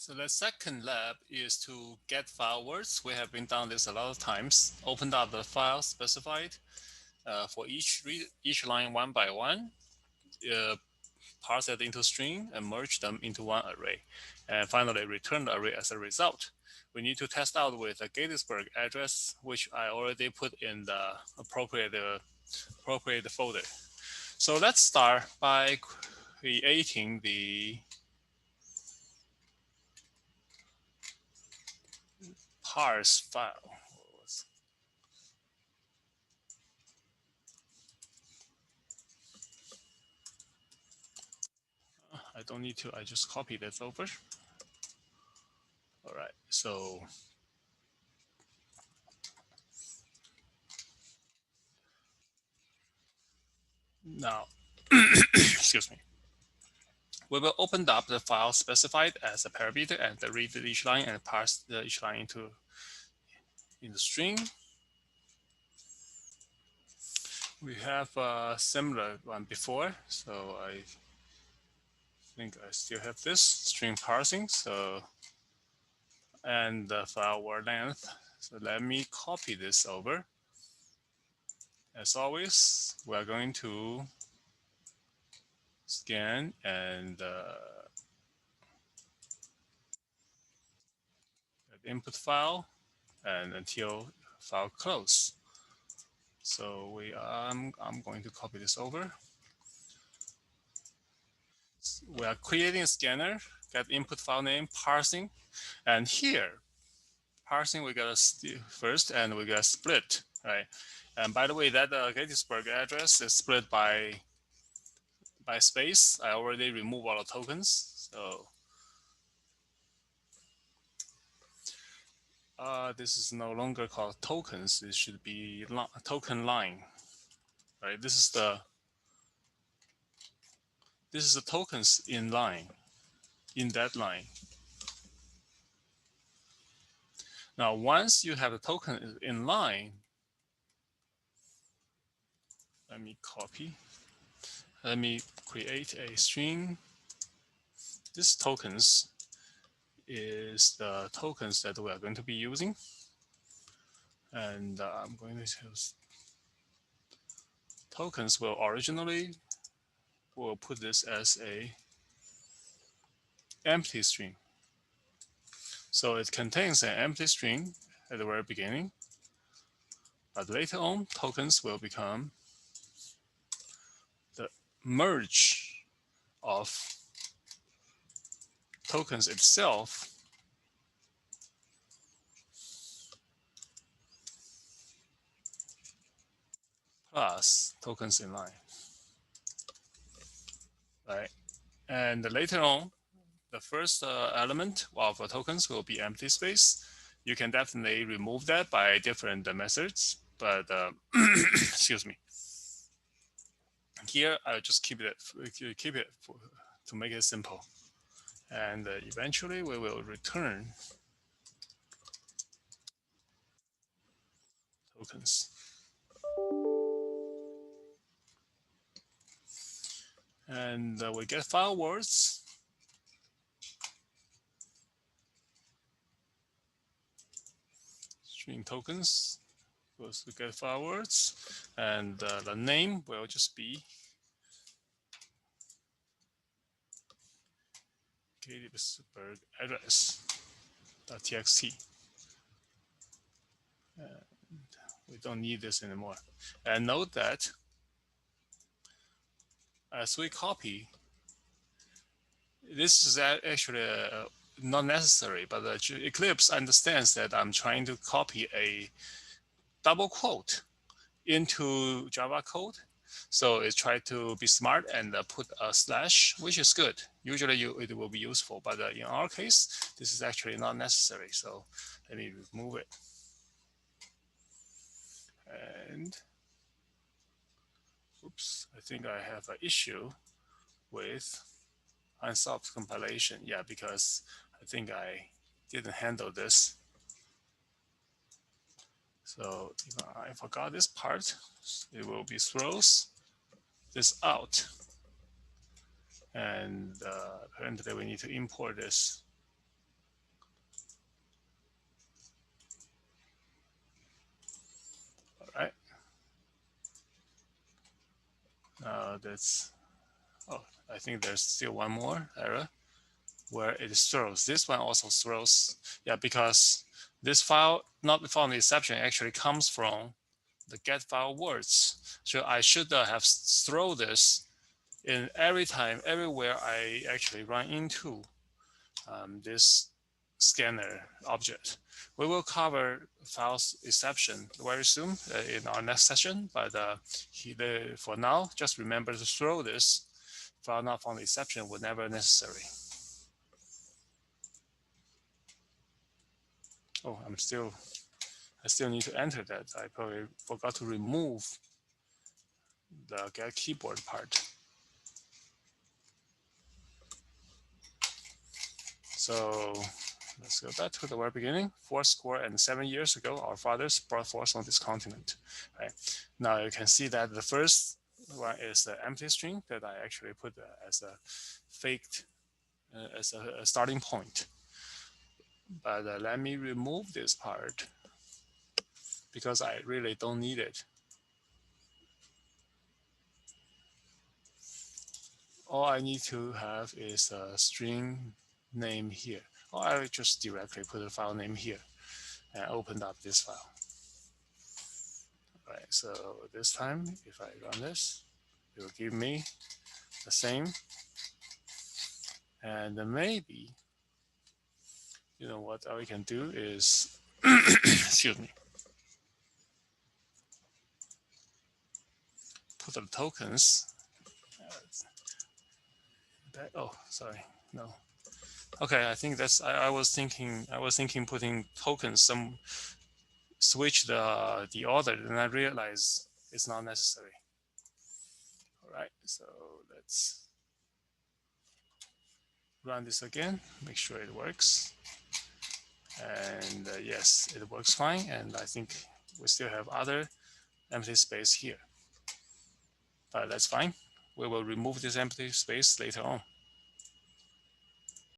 So the second lab is to get file words. We have been done this a lot of times. Opened up the file specified for each line one by one, uh, parse it into string and merge them into one array. And finally return the array as a result. We need to test out with a Gettysburg address, which I already put in the appropriate folder. So let's start by creating the parse file. I don't need to, I just copy this over. All right, so now, excuse me, we will open up the file specified as a parameter and read each line and parse each line into in the string. We have a similar one before, so I think I still have this string parsing. So, and the file word length. So let me copy this over. As always, we are going to scan and input file and until file close. So I'm going to copy this over. We are creating a scanner, get input file name, parsing, and here, parsing we got a first and we got split, right? And by the way, that Gettysburg address is split by space. I already removed all the tokens, so this is no longer called tokens. It should be token line, right? This is the tokens in line, in that line. Now, once you have the token in line, let me copy. Let me create a string. This tokens is the tokens that we are going to be using. And I'm going to choose tokens. Will originally, we'll put this as a empty string. So it contains an empty string at the very beginning. But later on, tokens will become the merge of tokens itself plus tokens in line, right? And later on, the first element of tokens will be empty space. You can definitely remove that by different methods, but excuse me. Here, I'll just keep it to make it simple. And eventually, we will return tokens. And we get file words. String tokens goes to get file words. And the name will just be Gettysburg address.txt. And we don't need this anymore. And note that as we copy, this is actually not necessary, but Eclipse understands that I'm trying to copy a double quote into Java code. So it tried to be smart and put a slash, which is good. Usually it will be useful, but in our case, this is actually not necessary. So let me remove it. And oops, I think I have an issue with unsolved compilation. Yeah, because I think I didn't handle this. So if I forgot this part, it will be throws this out. And apparently we need to import this. That's, oh, I think there's still one more error where it throws. This one also throws, yeah, because this file not found exception actually comes from the get file words. So I should have throw this in every time, everywhere I actually run into this scanner object. We will cover files exception very soon in our next session, but for now, just remember to throw this file not found exception whenever necessary. Oh, I still need to enter that. I probably forgot to remove the get keyboard part. So let's go back to the very beginning. 407 years ago, our fathers brought forth on this continent. Right now, you can see that the first one is the empty string that I actually put as a faked as a starting point. But let me remove this part because I really don't need it. All I need to have is a string name here. Or I will just directly put a file name here and open up this file. Right, so this time, if I run this, it will give me the same. And maybe, you know what we can do is, excuse me, put the tokens. Oh, sorry, no. Okay, I think that's. I was thinking putting tokens. Switch the order, and I realized it's not necessary. All right, so let's run this again. Make sure it works. And yes, it works fine. And I think we still have other empty space here, but that's fine. We will remove this empty space later on.